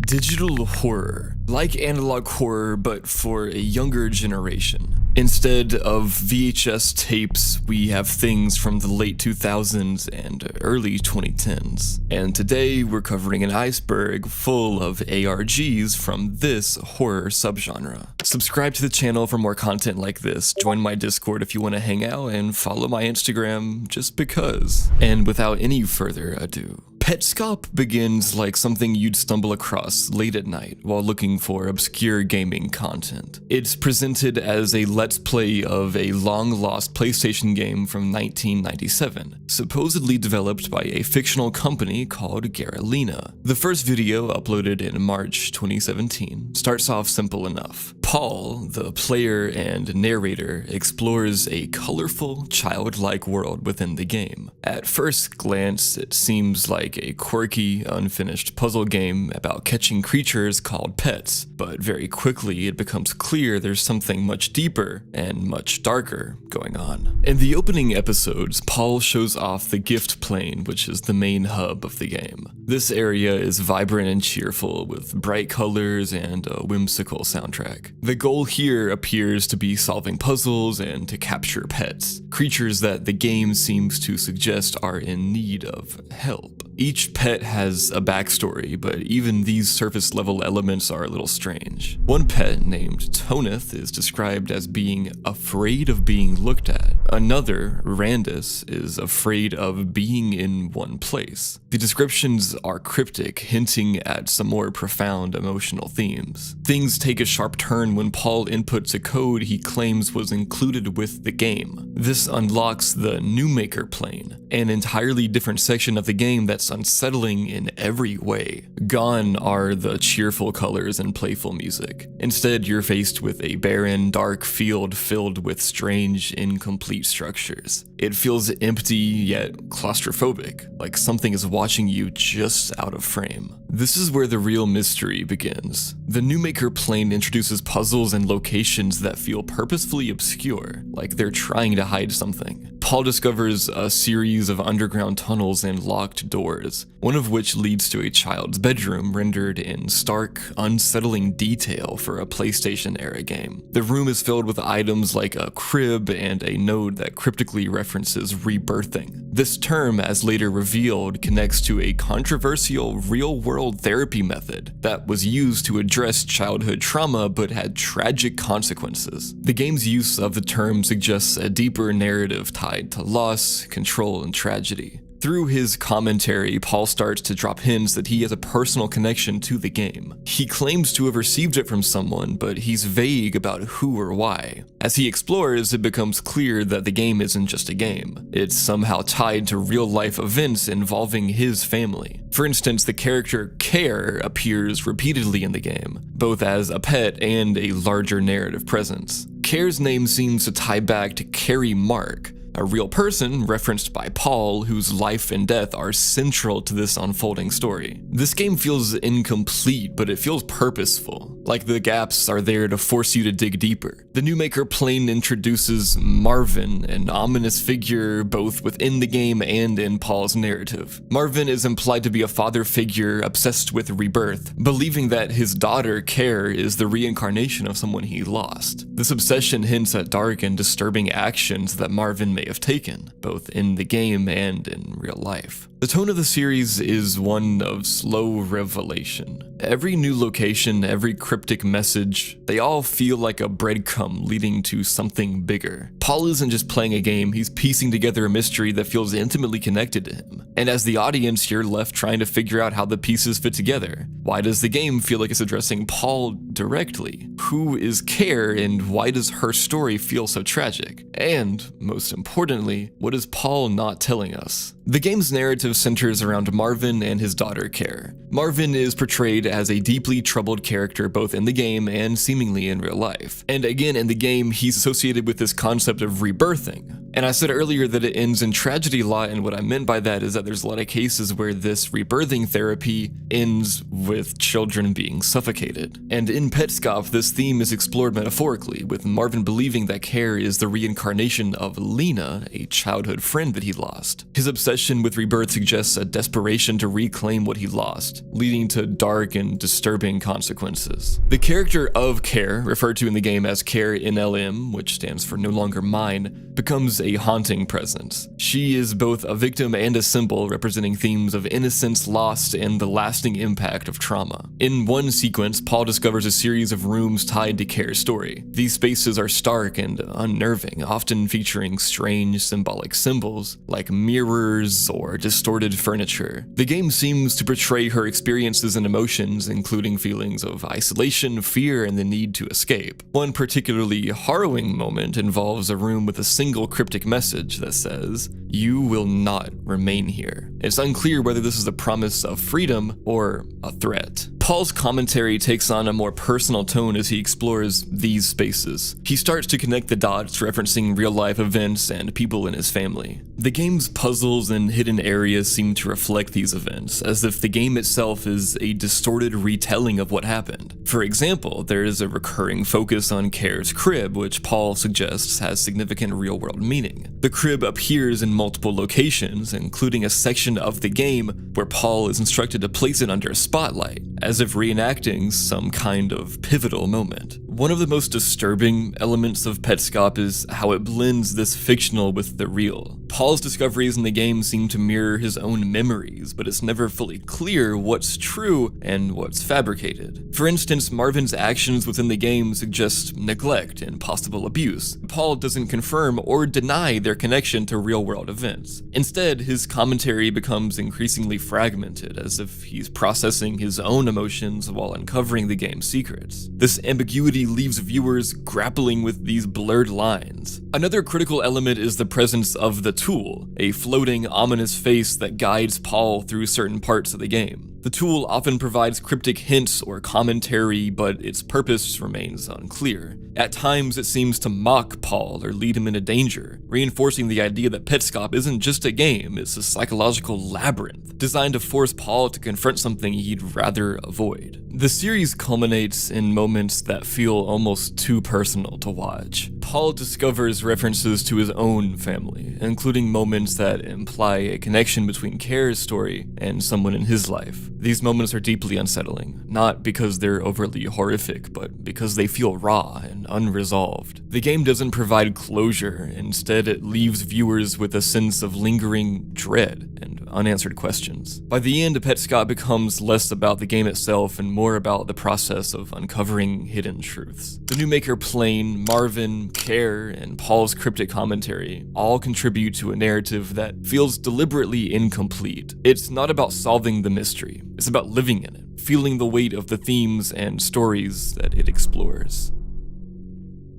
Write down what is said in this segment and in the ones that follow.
Digital horror, like analog horror but for a younger generation. Instead of VHS tapes, we have things from the late 2000s and early 2010s. And today we're covering an iceberg full of ARGs from this horror subgenre. Subscribe to the channel for more content like this, join my Discord if you want to hang out, and follow my Instagram just because. And without any further ado, Petscop begins like something you'd stumble across late at night while looking for obscure gaming content. It's presented as a let's play of a long-lost PlayStation game from 1997, supposedly developed by a fictional company called Garalina. The first video, uploaded in March 2017, starts off simple enough. Paul, the player and narrator, explores a colorful, childlike world within the game. At first glance, it seems like a quirky, unfinished puzzle game about catching creatures called pets, but very quickly it becomes clear there's something much deeper and much darker going on. In the opening episodes, Paul shows off the gift plane, which is the main hub of the game. This area is vibrant and cheerful, with bright colors and a whimsical soundtrack. The goal here appears to be solving puzzles and to capture pets, creatures that the game seems to suggest are in need of help. Each pet has a backstory, but even these surface level elements are a little strange. One pet, named Toneth, is described as being afraid of being looked at. Another, Randus, is afraid of being in one place. The descriptions are cryptic, hinting at some more profound emotional themes. Things take a sharp turn when Paul inputs a code he claims was included with the game. This unlocks the New Maker plane, an entirely different section of the game that's unsettling in every way. Gone are the cheerful colors and playful music. Instead, you're faced with a barren, dark field filled with strange, incomplete structures. It feels empty yet claustrophobic, like something is watching you just out of frame. This is where the real mystery begins. The New Maker plane introduces puzzles and locations that feel purposefully obscure, like they're trying to hide something. Paul discovers a series of underground tunnels and locked doors, one of which leads to a child's bedroom rendered in stark, unsettling detail for a PlayStation-era game. The room is filled with items like a crib and a note that cryptically references rebirthing. This term, as later revealed, connects to a controversial real-world therapy method that was used to address childhood trauma but had tragic consequences. The game's use of the term suggests a deeper narrative tied to loss, control, and tragedy. Through his commentary, Paul starts to drop hints that he has a personal connection to the game. He claims to have received it from someone, but he's vague about who or why. As he explores, it becomes clear that the game isn't just a game. It's somehow tied to real-life events involving his family. For instance, the character Care appears repeatedly in the game, both as a pet and a larger narrative presence. Care's name seems to tie back to Carrie Mark, a real person referenced by Paul whose life and death are central to this unfolding story. This game feels incomplete, but it feels purposeful, like the gaps are there to force you to dig deeper. The New Maker plane introduces Marvin, an ominous figure both within the game and in Paul's narrative. Marvin is implied to be a father figure obsessed with rebirth, believing that his daughter, Care, is the reincarnation of someone he lost. This obsession hints at dark and disturbing actions that Marvin may have taken, both in the game and in real life. The tone of the series is one of slow revelation. Every new location, every cryptic message, they all feel like a breadcrumb leading to something bigger. Paul isn't just playing a game, he's piecing together a mystery that feels intimately connected to him. And as the audience, you're left trying to figure out how the pieces fit together. Why does the game feel like it's addressing Paul directly? Who is Care, and why does her story feel so tragic? And, most importantly, what is Paul not telling us? The game's narrative centers around Marvin and his daughter, Care. Marvin is portrayed as a deeply troubled character both in the game and seemingly in real life. And again, in the game, he's associated with this concept of rebirthing, And I said earlier that it ends in tragedy a lot, and what I meant by that is that there's a lot of cases where this rebirthing therapy ends with children being suffocated. And in Petscop, this theme is explored metaphorically, with Marvin believing that Care is the reincarnation of Lena, a childhood friend that he lost. His obsession with rebirth suggests a desperation to reclaim what he lost, leading to dark and disturbing consequences. The character of Care, referred to in the game as Care NLM, which stands for No Longer Mine, becomes a haunting presence. She is both a victim and a symbol representing themes of innocence lost and the lasting impact of trauma. In one sequence, Paul discovers a series of rooms tied to Care's story. These spaces are stark and unnerving, often featuring strange symbolic symbols like mirrors or distorted furniture. The game seems to portray her experiences and emotions, including feelings of isolation, fear, and the need to escape. One particularly harrowing moment involves a room with a single cryptic message that says, "You will not remain here." It's unclear whether this is a promise of freedom or a threat. Paul's commentary takes on a more personal tone as he explores these spaces. He starts to connect the dots, referencing real-life events and people in his family. The game's puzzles and hidden areas seem to reflect these events, as if the game itself is a distorted retelling of what happened. For example, there is a recurring focus on Care's crib, which Paul suggests has significant real-world meaning. The crib appears in multiple locations, including a section of the game where Paul is instructed to place it under a spotlight, as if reenacting some kind of pivotal moment. One of the most disturbing elements of Petscop is how it blends this fictional with the real. Paul's discoveries in the game seem to mirror his own memories, but it's never fully clear what's true and what's fabricated. For instance, Marvin's actions within the game suggest neglect and possible abuse. Paul doesn't confirm or deny their connection to real-world events. Instead, his commentary becomes increasingly fragmented, as if he's processing his own emotions while uncovering the game's secrets. This ambiguity leaves viewers grappling with these blurred lines. Another critical element is the presence of the Tool, a floating, ominous face that guides Paul through certain parts of the game. The Tool often provides cryptic hints or commentary, but its purpose remains unclear. At times, it seems to mock Paul or lead him into danger, reinforcing the idea that Petscop isn't just a game, it's a psychological labyrinth, designed to force Paul to confront something he'd rather avoid. The series culminates in moments that feel almost too personal to watch. Paul discovers references to his own family, including moments that imply a connection between Care's story and someone in his life. These moments are deeply unsettling, not because they're overtly horrific, but because they feel raw and unresolved. The game doesn't provide closure, instead it leaves viewers with a sense of lingering dread and unanswered questions. By the end, Petscop becomes less about the game itself and more about the process of uncovering hidden truths. The new maker plane, Marvin, Care, and Paul's cryptic commentary all contribute to a narrative that feels deliberately incomplete. It's not about solving the mystery, it's about living in it, feeling the weight of the themes and stories that it explores.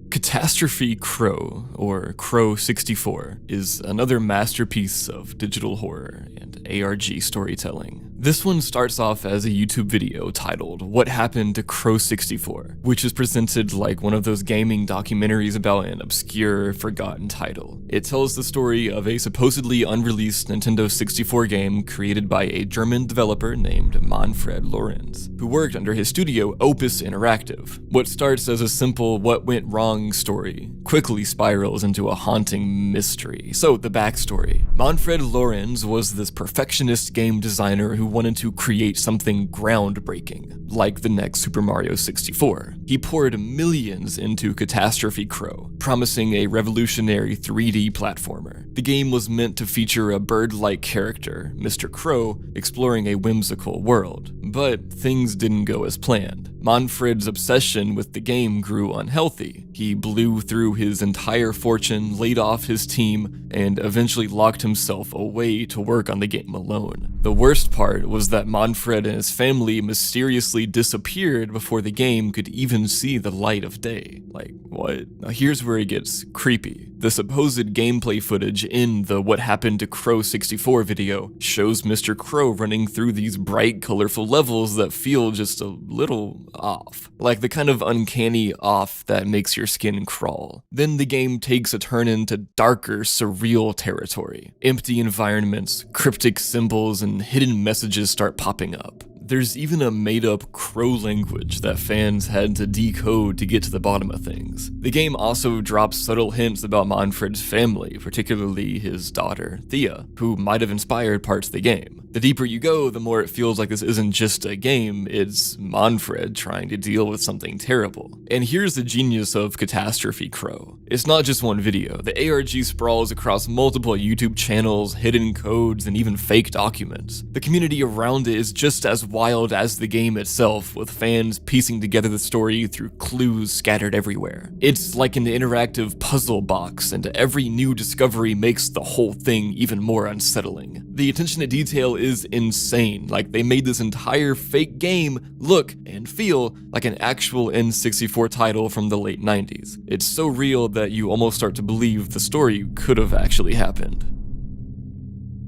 Catastrophe Crow, or Crow 64, is another masterpiece of digital horror and ARG storytelling. This one starts off as a YouTube video titled "What Happened to Crow 64," which is presented like one of those gaming documentaries about an obscure, forgotten title. It tells the story of a supposedly unreleased Nintendo 64 game created by a German developer named Manfred Lorenz, who worked under his studio Opus Interactive. What starts as a simple "what went wrong" story quickly spirals into a haunting mystery. So, the backstory. Manfred Lorenz was this perfectionist game designer who wanted to create something groundbreaking, like the next Super Mario 64. He poured millions into Catastrophe Crow, promising a revolutionary 3D platformer. The game was meant to feature a bird-like character, Mr. Crow, exploring a whimsical world. But things didn't go as planned. Manfred's obsession with the game grew unhealthy. He blew through his entire fortune, laid off his team, and eventually locked himself away to work on the game alone. The worst part was that Manfred and his family mysteriously disappeared before the game could even see the light of day. Like, what? Now here's where it gets creepy. The supposed gameplay footage in the What Happened to Crow 64 video shows Mr. Crow running through these bright, colorful levels that feel just a little off, like the kind of uncanny off that makes your skin crawl. Then the game takes a turn into darker, surreal territory. Empty environments, cryptic symbols, and hidden messages start popping up. There's even a made-up crow language that fans had to decode to get to the bottom of things. The game also drops subtle hints about Manfred's family, particularly his daughter, Thea, who might have inspired parts of the game. The deeper you go, the more it feels like this isn't just a game, it's Manfred trying to deal with something terrible. And here's the genius of Catastrophe Crow. It's not just one video. The ARG sprawls across multiple YouTube channels, hidden codes, and even fake documents. The community around it is just as wild as the game itself, with fans piecing together the story through clues scattered everywhere. It's like an interactive puzzle box, and every new discovery makes the whole thing even more unsettling. The attention to detail is insane, like they made this entire fake game look and feel like an actual N64 title from the late 90s. It's so real that you almost start to believe the story could have actually happened.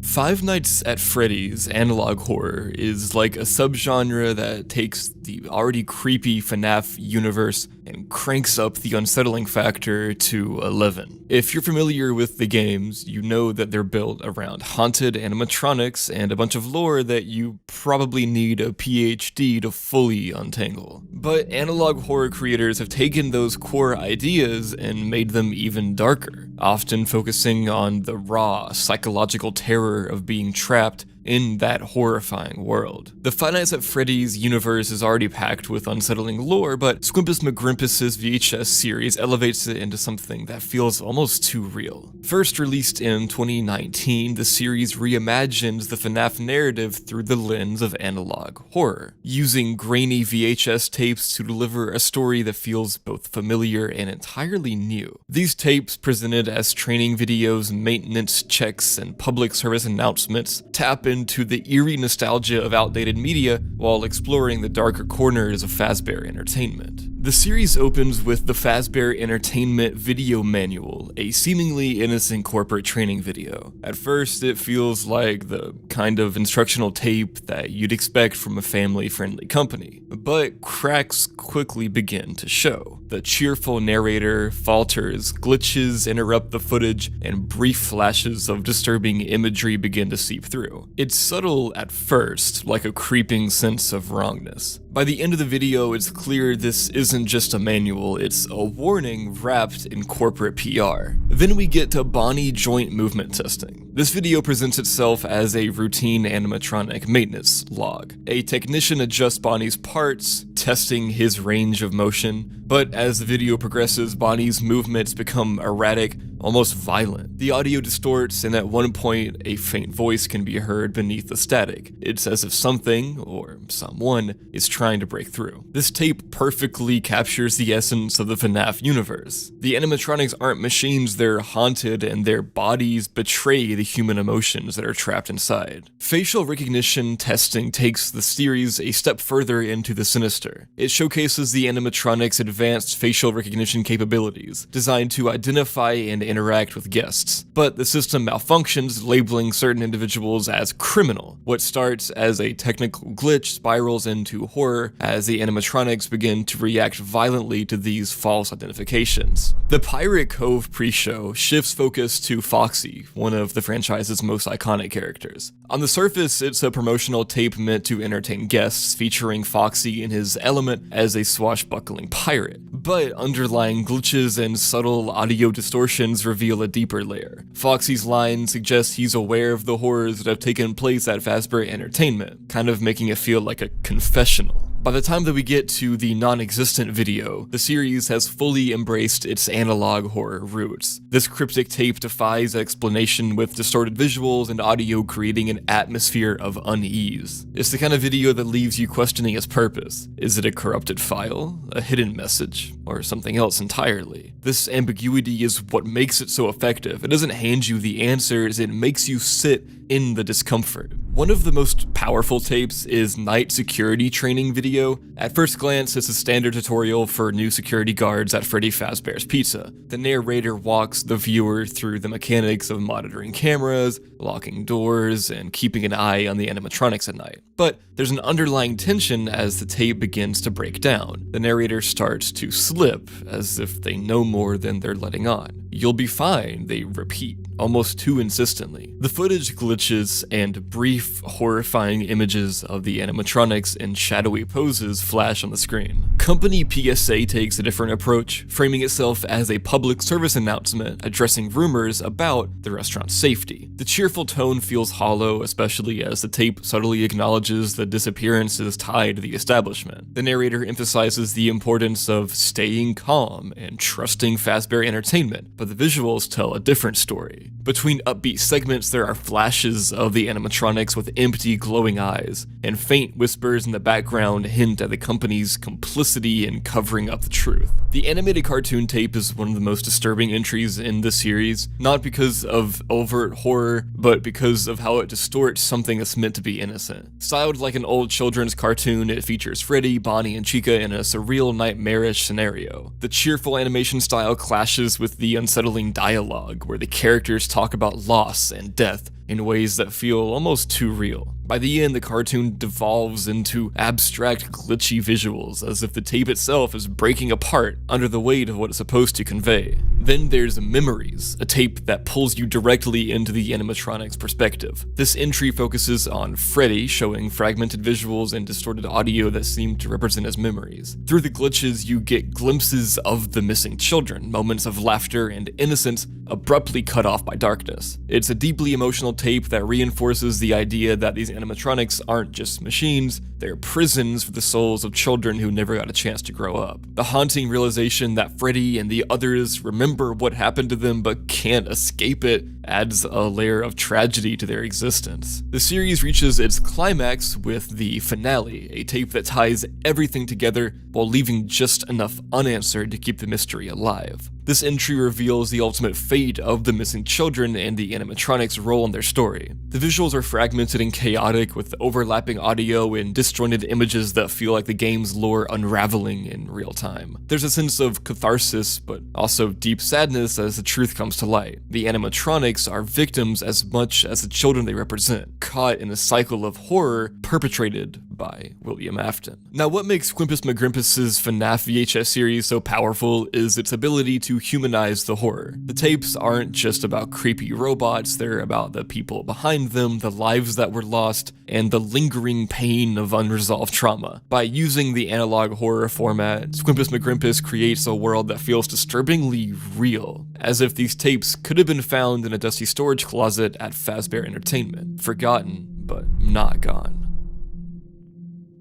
Five Nights at Freddy's Analog Horror is like a subgenre that takes the already creepy FNAF universe and cranks up the unsettling factor to 11. If you're familiar with the games, you know that they're built around haunted animatronics and a bunch of lore that you probably need a PhD to fully untangle. But Analog Horror creators have taken those core ideas and made them even darker, often focusing on the raw, psychological terror of being trapped in that horrifying world. The Five Nights at Freddy's universe is already packed with unsettling lore, but Squimpus McGrimpus's VHS series elevates it into something that feels almost too real. First released in 2019, the series reimagines the FNAF narrative through the lens of analog horror, using grainy VHS tapes to deliver a story that feels both familiar and entirely new. These tapes, presented as training videos, maintenance checks, and public service announcements, tap into the eerie nostalgia of outdated media while exploring the darker corners of Fazbear Entertainment. The series opens with the Fazbear Entertainment video manual, a seemingly innocent corporate training video. At first, it feels like the kind of instructional tape that you'd expect from a family-friendly company, but cracks quickly begin to show. The cheerful narrator falters, glitches interrupt the footage, and brief flashes of disturbing imagery begin to seep through. It's subtle at first, like a creeping sense of wrongness. By the end of the video, it's clear this isn't just a manual, it's a warning wrapped in corporate PR. Then we get to Bonnie joint movement testing. This video presents itself as a routine animatronic maintenance log. A technician adjusts Bonnie's parts, testing his range of motion, but as the video progresses, Bonnie's movements become erratic, almost violent. The audio distorts, and at one point, a faint voice can be heard beneath the static. It's as if something, or someone, is trying to break through. This tape perfectly captures the essence of the FNAF universe. The animatronics aren't machines, they're haunted, and their bodies betray the human emotions that are trapped inside. Facial recognition testing takes the series a step further into the sinister. It showcases the animatronics' advanced facial recognition capabilities, designed to identify and interact with guests. But the system malfunctions, labeling certain individuals as criminal. What starts as a technical glitch spirals into horror as the animatronics begin to react violently to these false identifications. The Pirate Cove pre-show shifts focus to Foxy, one of the franchise's most iconic characters. On the surface, it's a promotional tape meant to entertain guests, featuring Foxy in his element as a swashbuckling pirate. But underlying glitches and subtle audio distortions reveal a deeper layer. Foxy's line suggests he's aware of the horrors that have taken place at Fazbear Entertainment, kind of making it feel like a confessional. By the time that we get to the non-existent video, the series has fully embraced its analog horror roots. This cryptic tape defies explanation, with distorted visuals and audio creating an atmosphere of unease. It's the kind of video that leaves you questioning its purpose. Is it a corrupted file, a hidden message, or something else entirely? This ambiguity is what makes it so effective. It doesn't hand you the answers, it makes you sit in the discomfort. One of the most powerful tapes is Night Security Training Video. At first glance, it's a standard tutorial for new security guards at Freddy Fazbear's Pizza. The narrator walks the viewer through the mechanics of monitoring cameras, locking doors, and keeping an eye on the animatronics at night. But there's an underlying tension as the tape begins to break down. The narrator starts to slip, as if they know more than they're letting on. "You'll be fine," they repeat, almost too insistently. The footage glitches, and brief, horrifying images of the animatronics in shadowy poses flash on the screen. Company PSA takes a different approach, framing itself as a public service announcement addressing rumors about the restaurant's safety. The cheerful tone feels hollow, especially as the tape subtly acknowledges the disappearances tied to the establishment. The narrator emphasizes the importance of staying calm and trusting Fazbear Entertainment, but the visuals tell a different story. Between upbeat segments, there are flashes of the animatronics with empty, glowing eyes, and faint whispers in the background hint at the company's complicity in covering up the truth. The animated cartoon tape is one of the most disturbing entries in the series, not because of overt horror, but because of how it distorts something that's meant to be innocent. Styled like an old children's cartoon, it features Freddy, Bonnie, and Chica in a surreal, nightmarish scenario. The cheerful animation style clashes with the unsettling dialogue, where the characters talk about loss and death in ways that feel almost too real. By the end, the cartoon devolves into abstract, glitchy visuals, as if the tape itself is breaking apart under the weight of what it's supposed to convey. Then there's Memories, a tape that pulls you directly into the animatronic's perspective. This entry focuses on Freddy, showing fragmented visuals and distorted audio that seem to represent his memories. Through the glitches, you get glimpses of the missing children, moments of laughter and innocence abruptly cut off by darkness. It's a deeply emotional tape that reinforces the idea that these animatronics aren't just machines, they're prisons for the souls of children who never got a chance to grow up. The haunting realization that Freddy and the others remember what happened to them but can't escape it adds a layer of tragedy to their existence. The series reaches its climax with the finale, a tape that ties everything together while leaving just enough unanswered to keep the mystery alive. This entry reveals the ultimate fate of the missing children and the animatronics' role in their story. The visuals are fragmented and chaotic, with overlapping audio and disjointed images that feel like the game's lore unraveling in real time. There's a sense of catharsis, but also deep sadness as the truth comes to light. The animatronics are victims as much as the children they represent, caught in a cycle of horror perpetrated by William Afton. Now, what makes Quimpus McGrimpus's FNAF VHS series so powerful is its ability to humanize the horror. The tapes aren't just about creepy robots, they're about the people behind them, the lives that were lost, and the lingering pain of unresolved trauma. By using the analog horror format, Quimpus McGrimpus creates a world that feels disturbingly real, as if these tapes could have been found in a dusty storage closet at Fazbear Entertainment, forgotten but not gone.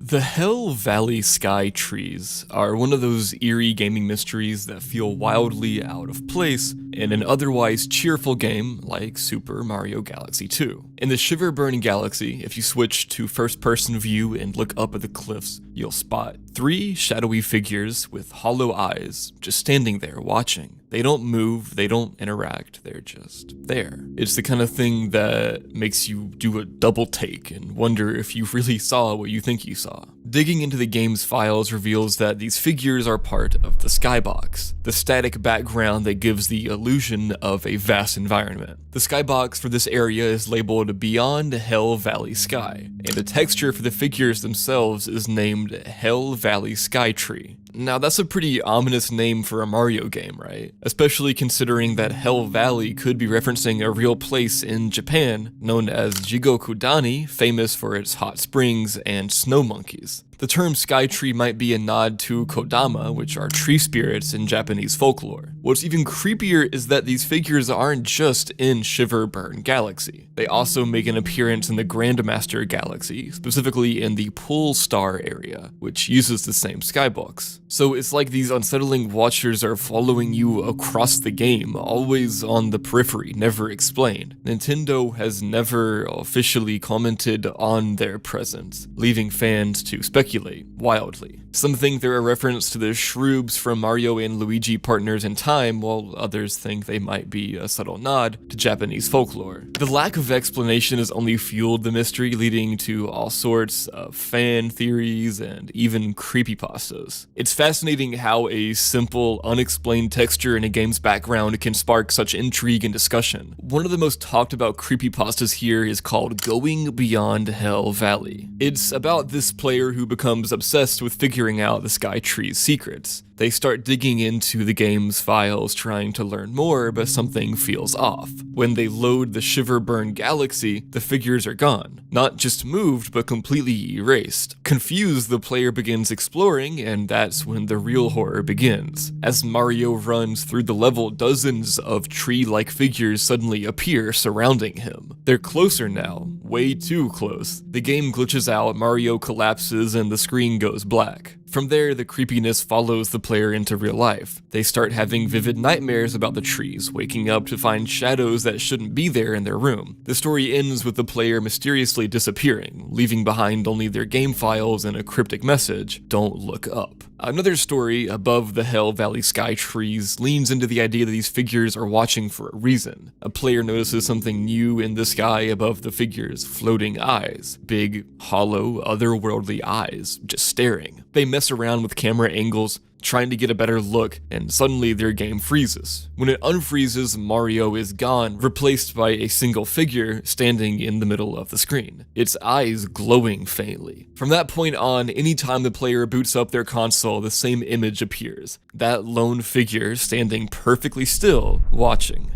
The Hell Valley Sky Trees are one of those eerie gaming mysteries that feel wildly out of place in an otherwise cheerful game like Super Mario Galaxy 2. In the Shiver-Burn Galaxy, if you switch to first-person view and look up at the cliffs, you'll spot 3 shadowy figures with hollow eyes just standing there watching. They don't move, they don't interact, they're just there. It's the kind of thing that makes you do a double take and wonder if you really saw what you think you saw. Digging into the game's files reveals that these figures are part of the skybox, the static background that gives the illusion of a vast environment. The skybox for this area is labeled Beyond Hell Valley Sky, and the texture for the figures themselves is named Hell Valley Sky Tree. Now, that's a pretty ominous name for a Mario game, right? Especially considering that Hell Valley could be referencing a real place in Japan known as Jigokudani, famous for its hot springs and snow monkeys. The term Sky Tree might be a nod to Kodama, which are tree spirits in Japanese folklore. What's even creepier is that these figures aren't just in Shiver-Burn Galaxy. They also make an appearance in the Grandmaster Galaxy, specifically in the Pool Star area, which uses the same skybox. So it's like these unsettling watchers are following you across the game, always on the periphery, never explained. Nintendo has never officially commented on their presence, leaving fans to speculate wildly. Some think they're a reference to the Shroobs from Mario and Luigi Partners in Time, time, while others think they might be a subtle nod to Japanese folklore. The lack of explanation has only fueled the mystery, leading to all sorts of fan theories and even creepypastas. It's fascinating how a simple, unexplained texture in a game's background can spark such intrigue and discussion. One of the most talked about creepypastas here is called Going Beyond Hell Valley. It's about this player who becomes obsessed with figuring out the Sky Tree's secrets. They start digging into the game's files trying to learn more, but something feels off. When they load the Shiverburn Galaxy, the figures are gone. Not just moved, but completely erased. Confused, the player begins exploring, and that's when the real horror begins. As Mario runs through the level, dozens of tree-like figures suddenly appear surrounding him. They're closer now, way too close. The game glitches out, Mario collapses, and the screen goes black. From there, the creepiness follows the player into real life. They start having vivid nightmares about the trees, waking up to find shadows that shouldn't be there in their room. The story ends with the player mysteriously disappearing, leaving behind only their game files and a cryptic message, "Don't look up." Another story, Above the Hell Valley Sky Trees, leans into the idea that these figures are watching for a reason. A player notices something new in the sky above the figures, floating eyes. Big, hollow, otherworldly eyes, just staring. They mess around with camera angles, trying to get a better look, and suddenly their game freezes. When it unfreezes, Mario is gone, replaced by a single figure standing in the middle of the screen, its eyes glowing faintly. From that point on, anytime the player boots up their console, the same image appears. That lone figure standing perfectly still, watching.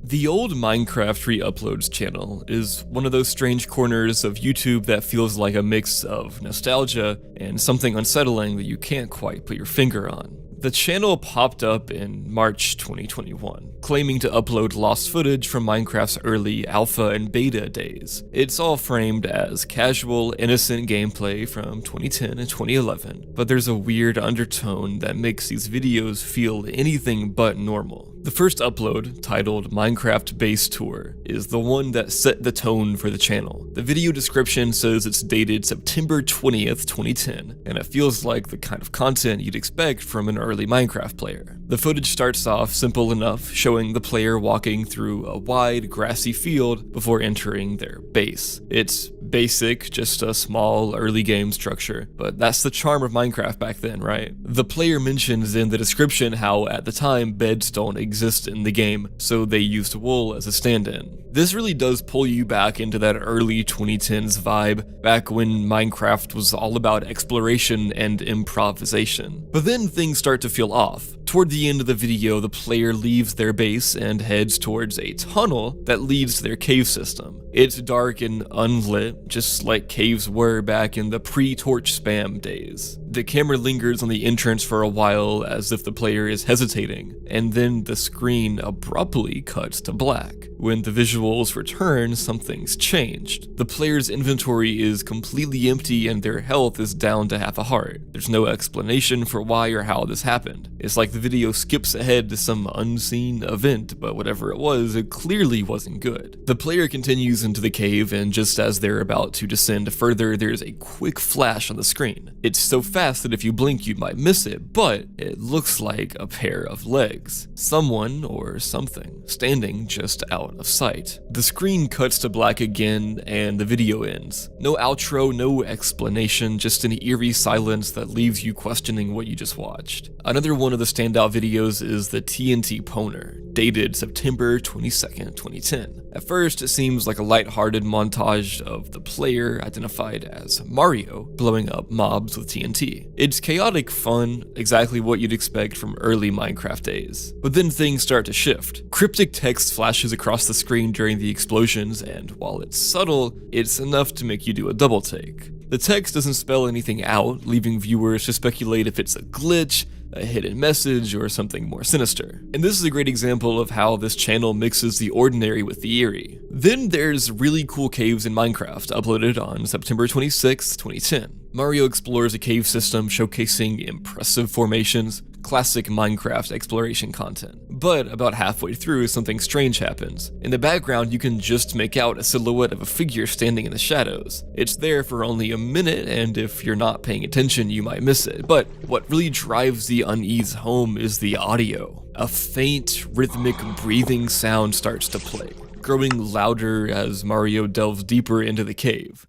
The Old Minecraft Re-Uploads channel is one of those strange corners of YouTube that feels like a mix of nostalgia and something unsettling that you can't quite put your finger on. The channel popped up in March 2021, claiming to upload lost footage from Minecraft's early alpha and beta days. It's all framed as casual, innocent gameplay from 2010 and 2011, but there's a weird undertone that makes these videos feel anything but normal. The first upload, titled Minecraft Base Tour, is the one that set the tone for the channel. The video description says it's dated September 20th, 2010, and it feels like the kind of content you'd expect from an early Minecraft player. The footage starts off simple enough, showing the player walking through a wide, grassy field before entering their base. It's basic, just a small, early game structure, but that's the charm of Minecraft back then, right? The player mentions in the description how, at the time, beds don't exist in the game, so they used wool as a stand-in. This really does pull you back into that early 2010s vibe, back when Minecraft was all about exploration and improvisation. But then things start to feel off. Toward the end of the video, the player leaves their base and heads towards a tunnel that leads to their cave system. It's dark and unlit, just like caves were back in the pre-torch spam days. The camera lingers on the entrance for a while as if the player is hesitating, and then the screen abruptly cuts to black. When the visuals return, something's changed. The player's inventory is completely empty and their health is down to half a heart. There's no explanation for why or how this happened. It's like the video skips ahead to some unseen event, but whatever it was, it clearly wasn't good. The player continues into the cave, and just as they're about to descend further, there's a quick flash on the screen. It's so fast that if you blink you might miss it, but it looks like a pair of legs. Someone or something standing just out of sight. The screen cuts to black again and the video ends. No outro, no explanation, just an eerie silence that leaves you questioning what you just watched. Another one of the standout videos is the TNT Poner, dated September 22nd, 2010. At first, it seems like a lighthearted montage of the player identified as Mario blowing up mobs with TNT. It's chaotic fun, exactly what you'd expect from early Minecraft days. But then things start to shift. Cryptic text flashes across the screen during the explosions, and while it's subtle, it's enough to make you do a double take. The text doesn't spell anything out, leaving viewers to speculate if it's a glitch, a hidden message, or something more sinister. And this is a great example of how this channel mixes the ordinary with the eerie. Then there's Really Cool Caves in Minecraft, uploaded on September 26, 2010. Mario explores a cave system showcasing impressive formations, classic Minecraft exploration content. But about halfway through, something strange happens. In the background, you can just make out a silhouette of a figure standing in the shadows. It's there for only a minute, and if you're not paying attention, you might miss it. But what really drives the unease home is the audio. A faint, rhythmic breathing sound starts to play, growing louder as Mario delves deeper into the cave.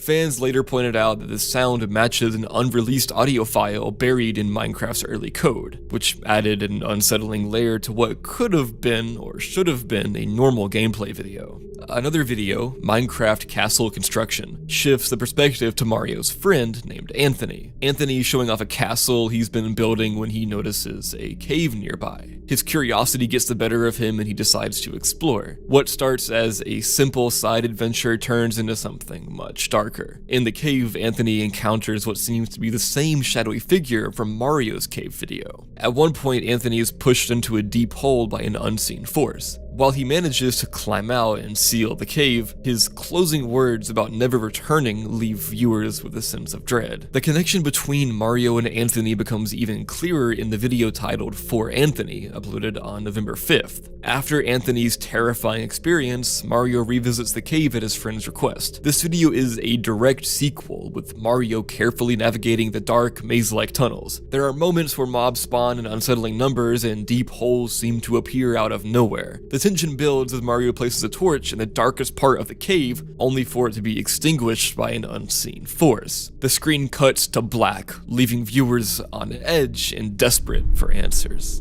Fans later pointed out that the sound matches an unreleased audio file buried in Minecraft's early code, which added an unsettling layer to what could have been, or should have been, a normal gameplay video. Another video, Minecraft Castle Construction, shifts the perspective to Mario's friend named Anthony. Anthony showing off a castle he's been building when he notices a cave nearby. His curiosity gets the better of him and he decides to explore. What starts as a simple side adventure turns into something much darker. In the cave, Anthony encounters what seems to be the same shadowy figure from Mario's cave video. At one point, Anthony is pushed into a deep hole by an unseen force. While he manages to climb out and seal the cave, his closing words about never returning leave viewers with a sense of dread. The connection between Mario and Anthony becomes even clearer in the video titled For Anthony, uploaded on November 5th. After Anthony's terrifying experience, Mario revisits the cave at his friend's request. This video is a direct sequel, with Mario carefully navigating the dark, maze-like tunnels. There are moments where mobs spawn in unsettling numbers and deep holes seem to appear out of nowhere. The tension builds as Mario places a torch in the darkest part of the cave, only for it to be extinguished by an unseen force. The screen cuts to black, leaving viewers on edge and desperate for answers.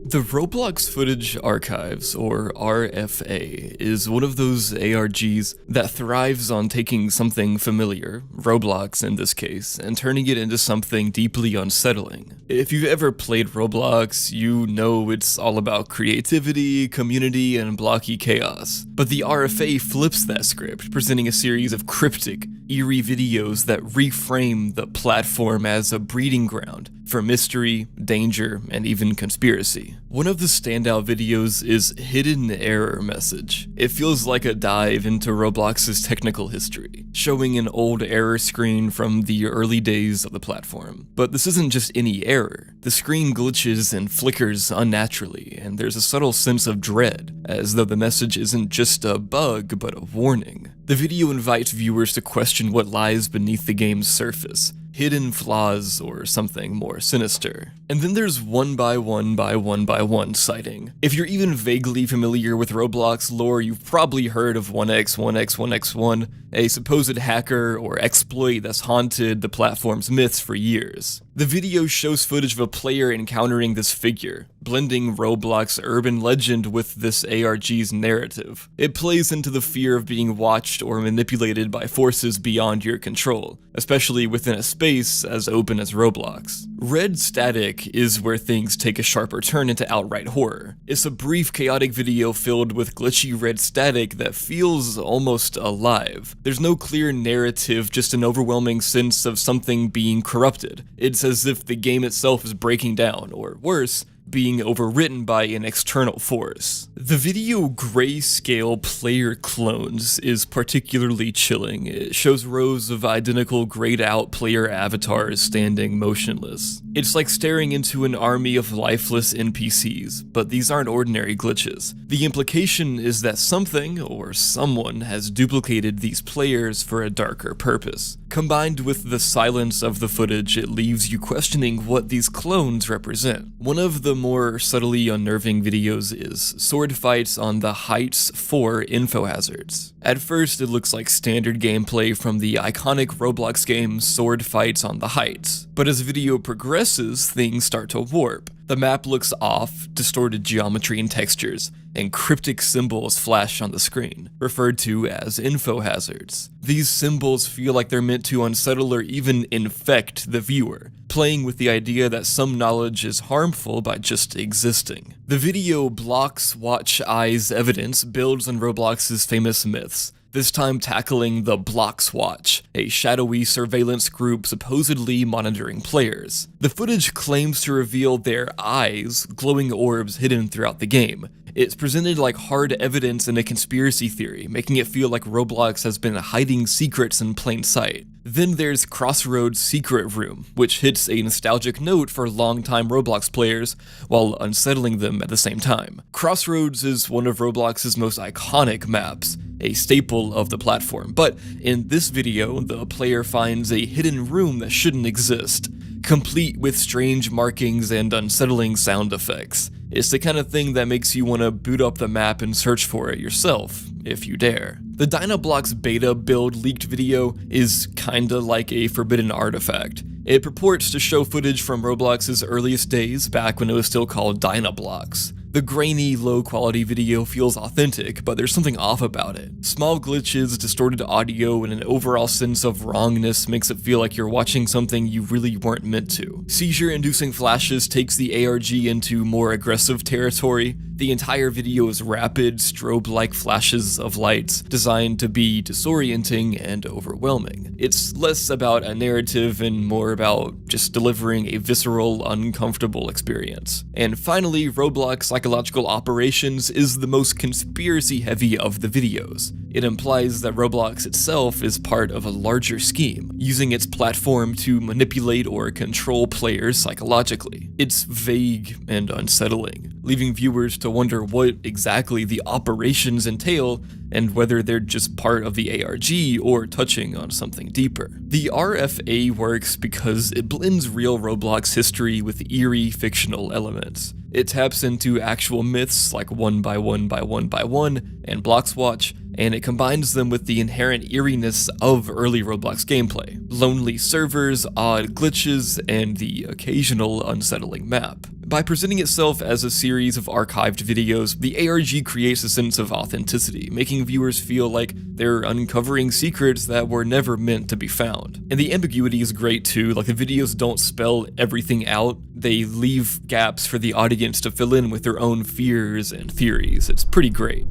The Roblox Footage Archives, or RFA, is one of those ARGs that thrives on taking something familiar, Roblox in this case, and turning it into something deeply unsettling. If you've ever played Roblox, you know it's all about creativity, community, and blocky chaos. But the RFA flips that script, presenting a series of cryptic, eerie videos that reframe the platform as a breeding ground for mystery, danger, and even conspiracy. One of the standout videos is Hidden Error Message. It feels like a dive into Roblox's technical history, showing an old error screen from the early days of the platform. But this isn't just any error. The screen glitches and flickers unnaturally, and there's a subtle sense of dread, as though the message isn't just a bug, but a warning. The video invites viewers to question what lies beneath the game's surface, hidden flaws, or something more sinister. And then there's 1x1x1x1 sighting. If you're even vaguely familiar with Roblox lore, you've probably heard of 1x1x1x1, a supposed hacker or exploit that's haunted the platform's myths for years. The video shows footage of a player encountering this figure, blending Roblox urban legend with this ARG's narrative. It plays into the fear of being watched or manipulated by forces beyond your control, especially within a space as open as Roblox. Red Static is where things take a sharper turn into outright horror. It's a brief, chaotic video filled with glitchy red static that feels almost alive. There's no clear narrative, just an overwhelming sense of something being corrupted. It's as if the game itself is breaking down, or worse, being overwritten by an external force. The video grayscale player clones is particularly chilling. It shows rows of identical grayed out player avatars standing motionless. It's like staring into an army of lifeless NPCs, but these aren't ordinary glitches. The implication is that something, or someone, has duplicated these players for a darker purpose. Combined with the silence of the footage, it leaves you questioning what these clones represent. One of the more subtly unnerving videos is sword fights on the Heights 4 info hazards. At first, it looks like standard gameplay from the iconic Roblox game Sword Fights on the Heights, but as video progresses, things start to warp. The map looks off, distorted geometry and textures, and cryptic symbols flash on the screen, referred to as info hazards. These symbols feel like they're meant to unsettle or even infect the viewer, playing with the idea that some knowledge is harmful by just existing. The video Blocks Watch Eyes evidence builds on Roblox's famous myths, this time tackling the Blocks Watch, a shadowy surveillance group supposedly monitoring players. The footage claims to reveal their eyes, glowing orbs hidden throughout the game, It's presented like hard evidence in a conspiracy theory, making it feel like Roblox has been hiding secrets in plain sight. Then there's Crossroads' Secret Room, which hits a nostalgic note for longtime Roblox players while unsettling them at the same time. Crossroads is one of Roblox's most iconic maps, a staple of the platform, but in this video, the player finds a hidden room that shouldn't exist, complete with strange markings and unsettling sound effects. It's the kind of thing that makes you want to boot up the map and search for it yourself, if you dare. The Dynablox beta build leaked video is kinda like a forbidden artifact. It purports to show footage from Roblox's earliest days, back when it was still called Dynablox. The grainy, low-quality video feels authentic, but there's something off about it. Small glitches, distorted audio, and an overall sense of wrongness makes it feel like you're watching something you really weren't meant to. Seizure-inducing flashes takes the ARG into more aggressive territory. The entire video is rapid, strobe-like flashes of lights designed to be disorienting and overwhelming. It's less about a narrative and more about just delivering a visceral, uncomfortable experience. And finally, Roblox Psychological Operations is the most conspiracy-heavy of the videos. It implies that Roblox itself is part of a larger scheme, using its platform to manipulate or control players psychologically. It's vague and unsettling, leaving viewers to wonder what exactly the operations entail and whether they're just part of the ARG or touching on something deeper. The RFA works because it blends real Roblox history with eerie fictional elements. It taps into actual myths like 1 by 1 by 1 by 1 and Bloxwatch, and it combines them with the inherent eeriness of early Roblox gameplay. Lonely servers, odd glitches, and the occasional unsettling map. By presenting itself as a series of archived videos, the ARG creates a sense of authenticity, making viewers feel like they're uncovering secrets that were never meant to be found. And the ambiguity is great too, like the videos don't spell everything out, they leave gaps for the audience to fill in with their own fears and theories. It's pretty great.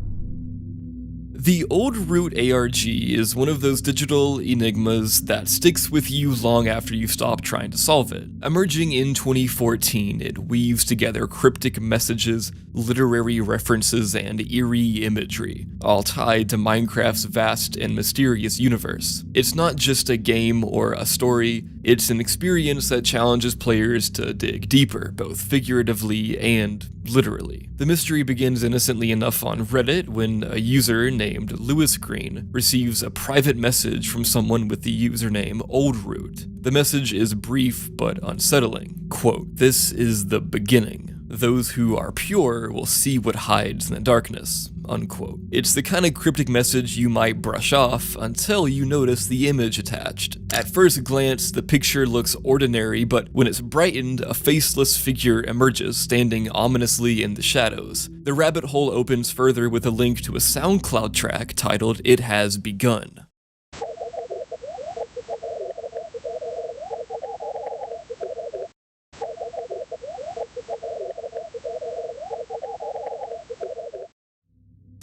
The OldRoot ARG is one of those digital enigmas that sticks with you long after you stop trying to solve it. Emerging in 2014, it weaves together cryptic messages, literary references, and eerie imagery, all tied to Minecraft's vast and mysterious universe. It's not just a game or a story, it's an experience that challenges players to dig deeper, both figuratively and literally. The mystery begins innocently enough on Reddit when a user named Lewis Green receives a private message from someone with the username OldRoot. The message is brief but unsettling. Quote, "This is the beginning. Those who are pure will see what hides in the darkness." Unquote. It's the kind of cryptic message you might brush off until you notice the image attached. At first glance, the picture looks ordinary, but when it's brightened, a faceless figure emerges, standing ominously in the shadows. The rabbit hole opens further with a link to a SoundCloud track titled "It Has Begun."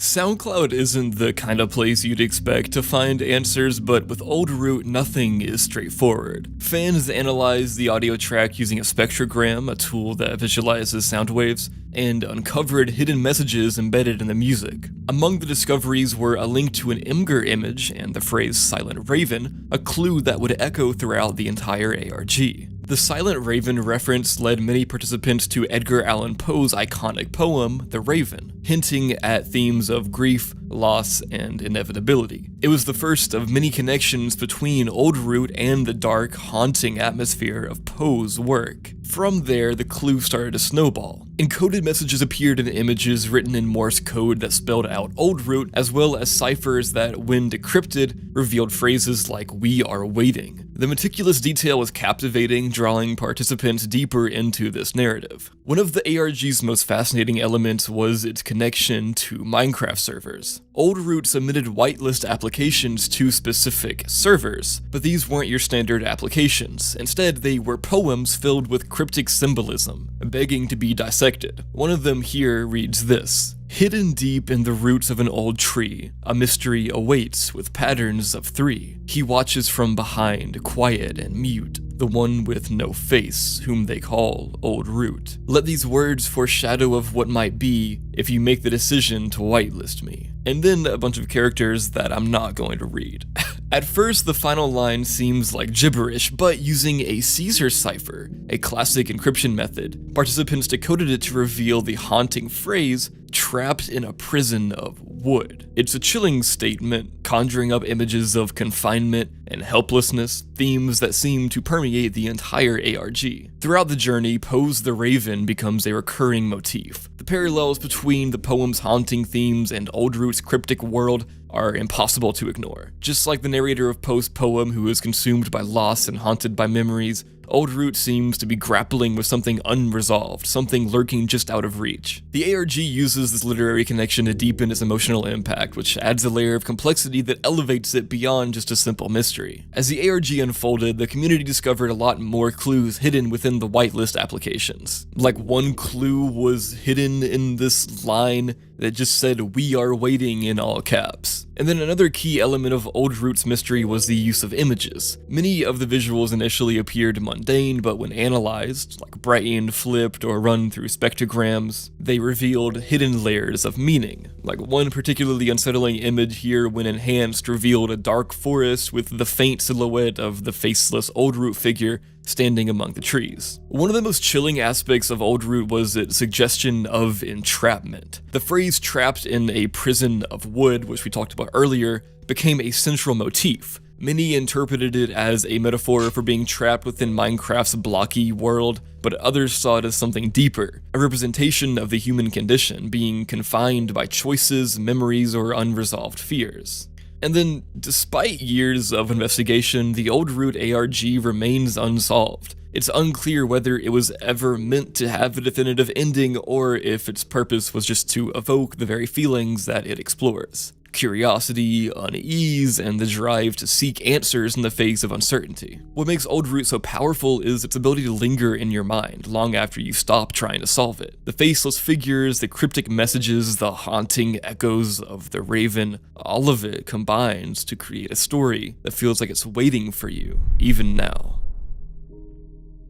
SoundCloud isn't the kind of place you'd expect to find answers, but with OldRoot, nothing is straightforward. Fans analyzed the audio track using a spectrogram, a tool that visualizes sound waves, and uncovered hidden messages embedded in the music. Among the discoveries were a link to an Imgur image and the phrase "Silent Raven," a clue that would echo throughout the entire ARG. The Silent Raven reference led many participants to Edgar Allan Poe's iconic poem, The Raven, hinting at themes of grief, loss, and inevitability. It was the first of many connections between OldRoot and the dark, haunting atmosphere of Poe's work. From there, the clue started to snowball. Encoded messages appeared in images written in Morse code that spelled out OldRoot, as well as ciphers that, when decrypted, revealed phrases like "We are waiting." The meticulous detail was captivating, drawing participants deeper into this narrative. One of the ARG's most fascinating elements was its connection to Minecraft servers. OldRoot submitted whitelist applications to specific servers, but these weren't your standard applications. Instead, they were poems filled with cryptic symbolism, begging to be dissected. One of them here reads this: Hidden deep in the roots of an old tree, a mystery awaits with patterns of 3. He watches from behind, quiet and mute, the one with no face, whom they call OldRoot. Let these words foreshadow of what might be if you make the decision to whitelist me. And then a bunch of characters that I'm not going to read. At first, the final line seems like gibberish, but using a Caesar cipher, a classic encryption method, participants decoded it to reveal the haunting phrase, "trapped in a prison of wood." It's a chilling statement, conjuring up images of confinement and helplessness, themes that seem to permeate the entire ARG. Throughout the journey, Poe's The Raven becomes a recurring motif. The parallels between the poem's haunting themes and OldRoot's cryptic world are impossible to ignore. Just like the narrator of Poe's poem who is consumed by loss and haunted by memories, OldRoot seems to be grappling with something unresolved, something lurking just out of reach. The ARG uses this literary connection to deepen its emotional impact, which adds a layer of complexity that elevates it beyond just a simple mystery. As the ARG unfolded, the community discovered a lot more clues hidden within the whitelist applications. Like one clue was hidden in this line that just said, "We are waiting" in all caps. And then another key element of OldRoot's mystery was the use of images. Many of the visuals initially appeared mundane, but when analyzed, like brightened, flipped, or run through spectrograms, they revealed hidden layers of meaning. Like one particularly unsettling image here, when enhanced, revealed a dark forest with the faint silhouette of the faceless OldRoot figure standing among the trees. One of the most chilling aspects of OldRoot was its suggestion of entrapment. The phrase "trapped in a prison of wood," which we talked about earlier, became a central motif. Many interpreted it as a metaphor for being trapped within Minecraft's blocky world, but others saw it as something deeper, a representation of the human condition, being confined by choices, memories, or unresolved fears. And then, despite years of investigation, the OldRoot ARG remains unsolved. It's unclear whether it was ever meant to have a definitive ending, or if its purpose was just to evoke the very feelings that it explores. Curiosity, unease, and the drive to seek answers in the face of uncertainty. What makes OldRoot so powerful is its ability to linger in your mind long after you stop trying to solve it. The faceless figures, the cryptic messages, the haunting echoes of the Raven, all of it combines to create a story that feels like it's waiting for you, even now.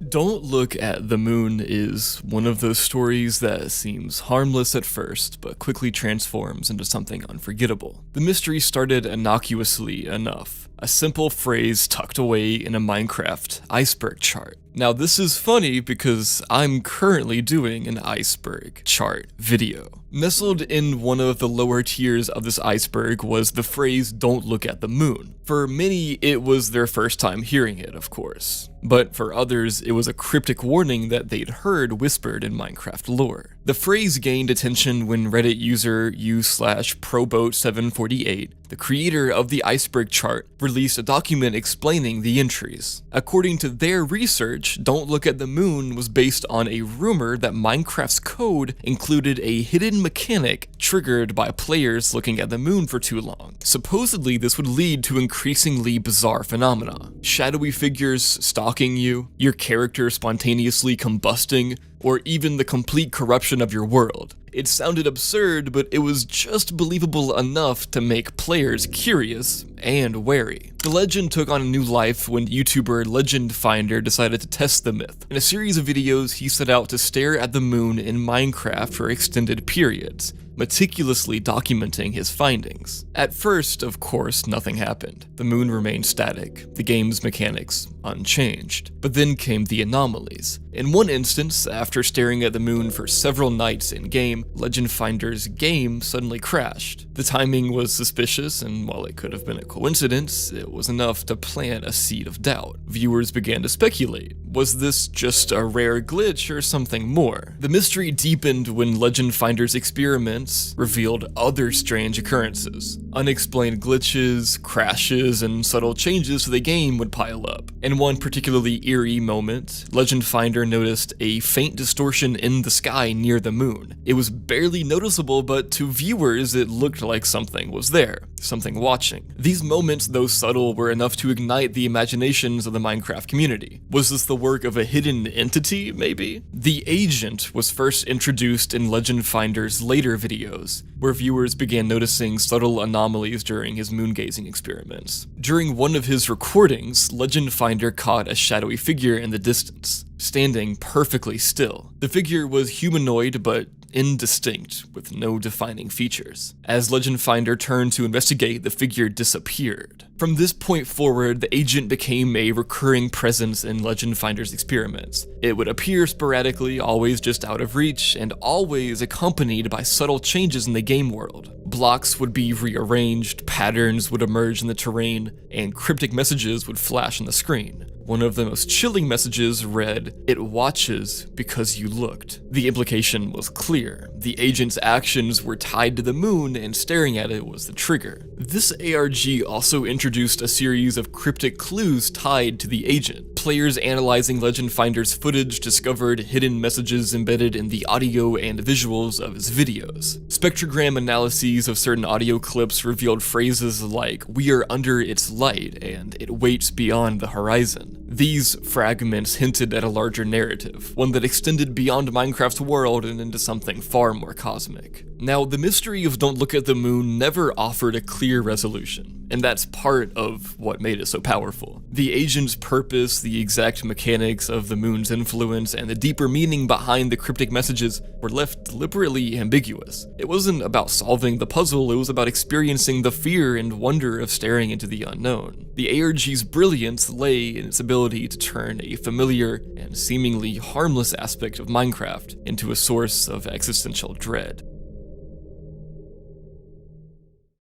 Don't Look at the Moon is one of those stories that seems harmless at first, but quickly transforms into something unforgettable. The mystery started innocuously enough, a simple phrase tucked away in a Minecraft Iceberg chart. Now this is funny because I'm currently doing an Iceberg chart video. Nestled in one of the lower tiers of this iceberg was the phrase "don't look at the moon." For many, it was their first time hearing it, of course. But for others, it was a cryptic warning that they'd heard whispered in Minecraft lore. The phrase gained attention when Reddit user u/proboat748, the creator of the Iceberg chart, released a document explaining the entries. According to their research, "Don't Look at the Moon" was based on a rumor that Minecraft's code included a hidden mechanic triggered by players looking at the moon for too long. Supposedly, this would lead to increasingly bizarre phenomena. Shadowy figures stalking you, your character spontaneously combusting, or even the complete corruption of your world. It sounded absurd, but it was just believable enough to make players curious and wary. The legend took on a new life when YouTuber Legend Finder decided to test the myth. In a series of videos, he set out to stare at the moon in Minecraft for extended periods, meticulously documenting his findings. At first, of course, nothing happened. The moon remained static, the game's mechanics unchanged. But then came the anomalies. In one instance, after staring at the moon for several nights in-game, Legend Finder's game suddenly crashed. The timing was suspicious, and while it could have been a coincidence, it was enough to plant a seed of doubt. Viewers began to speculate. Was this just a rare glitch or something more? The mystery deepened when Legend Finder's experiments revealed other strange occurrences. Unexplained glitches, crashes, and subtle changes to the game would pile up. In one particularly eerie moment, Legend Finder noticed a faint distortion in the sky near the moon. It was was barely noticeable, but to viewers it looked like something was there, something watching. These moments, though subtle, were enough to ignite the imaginations of the Minecraft community. Was this the work of a hidden entity, maybe? The agent was first introduced in Legend Finder's later videos, where viewers began noticing subtle anomalies during his moon-gazing experiments. During one of his recordings, Legend Finder caught a shadowy figure in the distance, standing perfectly still. The figure was humanoid but indistinct, with no defining features. As Legend Finder turned to investigate, the figure disappeared. From this point forward, the agent became a recurring presence in Legend Finder's experiments. It would appear sporadically, always just out of reach, and always accompanied by subtle changes in the game world. Blocks would be rearranged, patterns would emerge in the terrain, and cryptic messages would flash on the screen. One of the most chilling messages read, "It watches because you looked." The implication was clear. The agent's actions were tied to the moon, and staring at it was the trigger. This ARG also introduced a series of cryptic clues tied to the agent. Players analyzing Legend Finder's footage discovered hidden messages embedded in the audio and visuals of his videos. Spectrogram analyses of certain audio clips revealed phrases like, "We are under its light," and "It waits beyond the horizon." These fragments hinted at a larger narrative, one that extended beyond Minecraft's world and into something far more cosmic. Now, the mystery of Don't Look at the Moon never offered a clear resolution, and that's part of what made it so powerful. The agent's purpose, the exact mechanics of the moon's influence, and the deeper meaning behind the cryptic messages were left deliberately ambiguous. It wasn't about solving the puzzle, it was about experiencing the fear and wonder of staring into the unknown. The ARG's brilliance lay in its ability to turn a familiar and seemingly harmless aspect of Minecraft into a source of existential dread.